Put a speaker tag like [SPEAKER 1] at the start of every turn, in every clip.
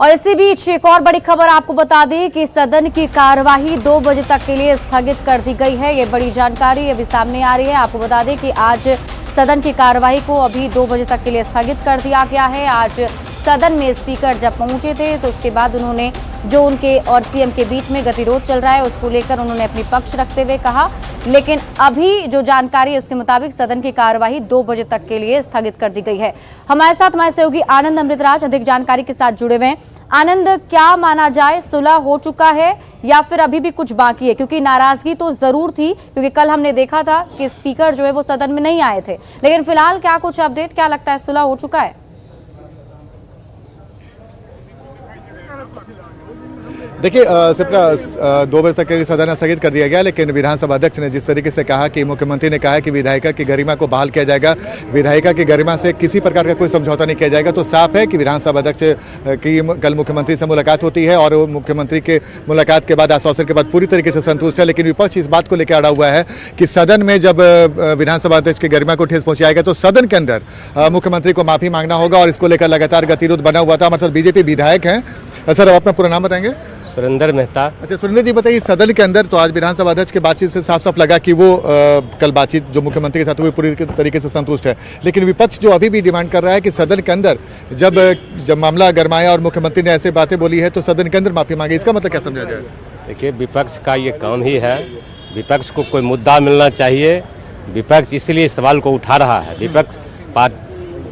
[SPEAKER 1] और इसी बीच एक और बड़ी खबर आपको बता दें कि सदन की कार्यवाही 2 बजे तक के लिए स्थगित कर दी गई है। ये बड़ी जानकारी अभी सामने आ रही है। आपको बता दें कि आज सदन की कार्यवाही को अभी 2 बजे तक के लिए स्थगित कर दिया गया है। आज सदन में स्पीकर जब पहुंचे थे तो उसके बाद उन्होंने जो उनके और सीएम के बीच में गतिरोध चल रहा है उसको लेकर उन्होंने अपनी पक्ष रखते हुए कहा, लेकिन अभी जो जानकारी है उसके मुताबिक सदन की कार्यवाही 2 बजे तक के लिए स्थगित कर दी गई है। हमारे साथ हमारे सहयोगी आनंद अमृतराज अधिक जानकारी के साथ जुड़े हुए हैं। आनंद, क्या माना जाए, सुलह हो चुका है या फिर अभी भी कुछ बाकी है? क्योंकि नाराजगी तो जरूर थी, क्योंकि कल हमने देखा था कि स्पीकर जो है वो सदन में नहीं आए थे, लेकिन फिलहाल क्या कुछ अपडेट, क्या लगता है सुलह हो चुका है?
[SPEAKER 2] देखिए सिप्रा 2 बजे तक के लिए सदन स्थगित कर दिया गया, लेकिन विधानसभा अध्यक्ष ने जिस तरीके से कहा कि मुख्यमंत्री ने कहा है कि विधायिका की गरिमा को बहाल किया जाएगा, विधायिका की गरिमा से किसी प्रकार का कोई समझौता नहीं किया जाएगा, तो साफ है कि विधानसभा अध्यक्ष की कल मुख्यमंत्री से मुलाकात होती है और मुख्यमंत्री के मुलाकात के बाद आश्वासन के बाद पूरी तरीके से संतुष्ट है। लेकिन विपक्ष इस बात को लेकर अड़ा हुआ है कि सदन में जब विधानसभा अध्यक्ष की गरिमा को ठेस पहुंचाएगा तो सदन के अंदर मुख्यमंत्री को माफी मांगना होगा और इसको लेकर लगातार गतिरोध बना हुआ था। हमारे साथ बीजेपी विधायक हैं। सर, अपना पूरा नाम बताएंगे?
[SPEAKER 3] सुरेंद्र मेहता।
[SPEAKER 2] अच्छा सुरेंद्र जी, बताइए, सदन के अंदर तो आज विधानसभा अध्यक्ष की बातचीत से साफ साफ लगा कि वो कल बातचीत जो मुख्यमंत्री के साथ हुई पूरी तरीके से संतुष्ट है, लेकिन विपक्ष जो अभी भी डिमांड कर रहा है कि सदन के अंदर जब मामला गरमाया और मुख्यमंत्री ने ऐसे बातें बोली है तो सदन के अंदर माफी मांगे, इसका मतलब क्या समझा जाए?
[SPEAKER 3] देखिए, विपक्ष का ये काम ही है, विपक्ष को कोई मुद्दा मिलना चाहिए। विपक्ष इसलिए सवाल को उठा रहा है। विपक्ष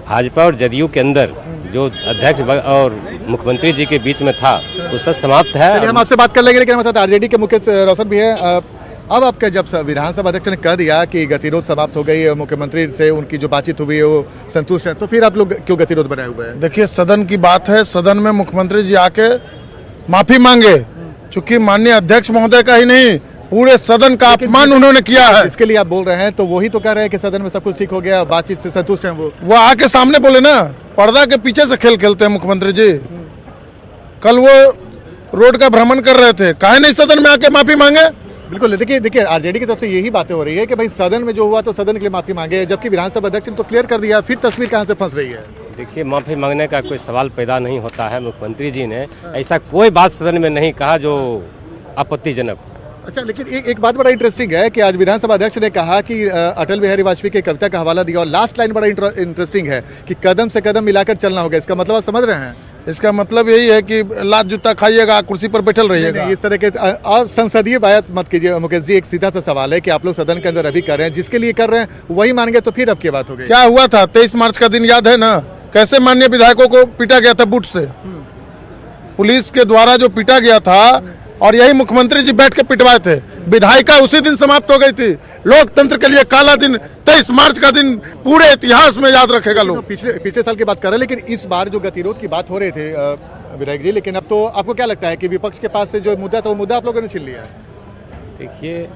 [SPEAKER 3] भाजपा और जदयू के अंदर जो अध्यक्ष और मुख्यमंत्री जी के बीच में था वो सब समाप्त है।
[SPEAKER 2] हम आपसे बात कर लेंगे, लेकिन हमारे साथ आरजेडी के मुकेश रोशन भी है। अब आपका जब विधानसभा अध्यक्ष ने कह दिया कि गतिरोध समाप्त हो गई, मुख्यमंत्री से उनकी जो बातचीत हुई है वो संतुष्ट है, तो फिर आप लोग क्यों गतिरोध बनाए हुए हैं?
[SPEAKER 4] देखिए, सदन की बात है, सदन में मुख्यमंत्री जी आके माफी मांगे, चूंकि माननीय अध्यक्ष महोदय का ही नहीं पूरे सदन का अपमान उन्होंने किया है।
[SPEAKER 2] इसके लिए आप बोल रहे हैं तो वही तो कह रहे हैं कि सदन में सब कुछ ठीक हो गया, बातचीत से संतुष्ट हैं वो
[SPEAKER 4] आके सामने बोले ना, पर्दा के पीछे से खेल खेलते हैं मुख्यमंत्री जी। कल वो रोड का भ्रमण कर रहे थे, काहे नहीं सदन में आके माफी मांगे?
[SPEAKER 2] बिल्कुल, देखिए आरजेडी की तरफ से यही बातें हो रही है कि भाई सदन में जो हुआ तो सदन के लिए माफी मांगे, जबकि विधानसभा अध्यक्ष ने तो क्लियर कर दिया, फिर तस्वीर कहां से फंस रही है?
[SPEAKER 3] देखिए, माफी मांगने का कोई सवाल पैदा नहीं होता है। मुख्यमंत्री जी ने ऐसा कोई बात सदन में नहीं कहा जो आपत्तिजनक हो।
[SPEAKER 2] अच्छा, लेकिन एक बात बड़ा इंटरेस्टिंग है कि आज विधानसभा अध्यक्ष ने कहा कि अटल बिहारी वाजपेयी की कविता का हवाला दिया और लास्ट लाइन बड़ा इंटरेस्टिंग है कि कदम से कदम मिलाकर चलना होगा। इसका मतलब आप समझ रहे हैं?
[SPEAKER 4] इसका मतलब यही है कि लात जूता खाइएगा, कुर्सी पर बैठल रहिएगा।
[SPEAKER 2] इस तरह के आप संसदीय बात मत कीजिए मुकेश जी। एक सीधा सा सवाल है कि आप लोग सदन के अंदर अभी कर रहे हैं, जिसके लिए कर रहे हैं वही मान गए, तो फिर अब की बात हो गई।
[SPEAKER 4] क्या हुआ था 23 मार्च का दिन याद है ना? कैसे माननीय विधायकों को पीटा गया था बूट से, पुलिस के द्वारा जो पीटा गया था, और यही मुख्यमंत्री जी बैठ के पिटवाए थे। विधायिका उसी दिन समाप्त हो गई थी। लोकतंत्र के लिए काला दिन 23 मार्च का दिन पूरे इतिहास में याद रखेगा लोग।
[SPEAKER 2] पिछले साल की बात कर रहे हैं, लेकिन इस बार जो गतिरोध की बात हो रहे थे विधायक जी, लेकिन अब तो आपको क्या लगता है कि विपक्ष के पास से जो मुद्दा था वो मुद्दा आप लोगों ने छीन लिया है?
[SPEAKER 3] देखिए,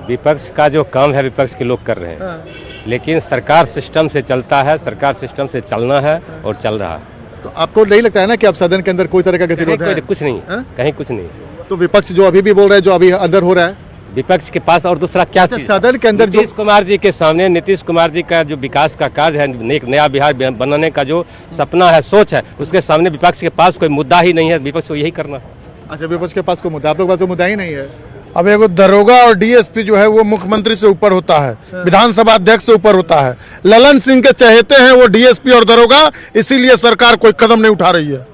[SPEAKER 3] विपक्ष का जो काम है विपक्ष के लोग कर रहे हैं, लेकिन सरकार सिस्टम से चलता है, सरकार सिस्टम से चलना है और चल रहा है।
[SPEAKER 2] तो आपको नहीं लगता है ना कि अब सदन के अंदर कोई तरह का गतिरोध है?
[SPEAKER 3] कुछ नहीं, कहीं कुछ नहीं।
[SPEAKER 2] तो विपक्ष जो अभी भी बोल रहा है, जो अभी अंदर हो रहा है,
[SPEAKER 3] विपक्ष के पास और दूसरा क्या चीज?
[SPEAKER 2] सदन के अंदर
[SPEAKER 3] नीतीश कुमार जी के सामने नीतीश कुमार जी का जो विकास का कार्य है, एक नया बिहार बनाने का जो सपना है, सोच है, उसके सामने विपक्ष के पास कोई मुद्दा ही नहीं है। विपक्ष को यही करना है।
[SPEAKER 2] अच्छा, विपक्ष के पास कोई मुद्दा, आप लोग के पास तो मुद्दा ही नहीं है।
[SPEAKER 4] अब एगो दरोगा और डीएसपी जो है वो मुख्यमंत्री से ऊपर होता है, विधानसभा अध्यक्ष से ऊपर होता है। ललन सिंह के चहेते हैं वो डीएसपी और दरोगा, इसीलिए सरकार कोई कदम नहीं उठा रही है।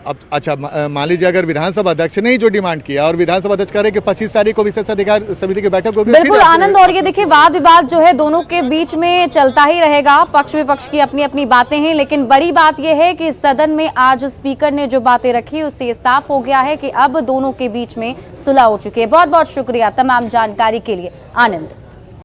[SPEAKER 2] अब अच्छा, मान लीजिए अगर विधानसभा अध्यक्ष ने ही जो डिमांड किया और विधानसभा अध्यक्ष कह रहे कि 25 तारीख को विशेषाधिकार समिति की बैठक होगी।
[SPEAKER 1] बिल्कुल आनंद, और ये देखिए वाद विवाद जो है दोनों के बीच में चलता ही रहेगा, पक्ष विपक्ष की अपनी अपनी बातें हैं, लेकिन बड़ी बात यह है कि सदन में आज स्पीकर ने जो बातें रखी उससे ये साफ हो गया है कि अब दोनों के बीच में सुलह हो चुकी है। बहुत बहुत शुक्रिया तमाम जानकारी के लिए आनंद।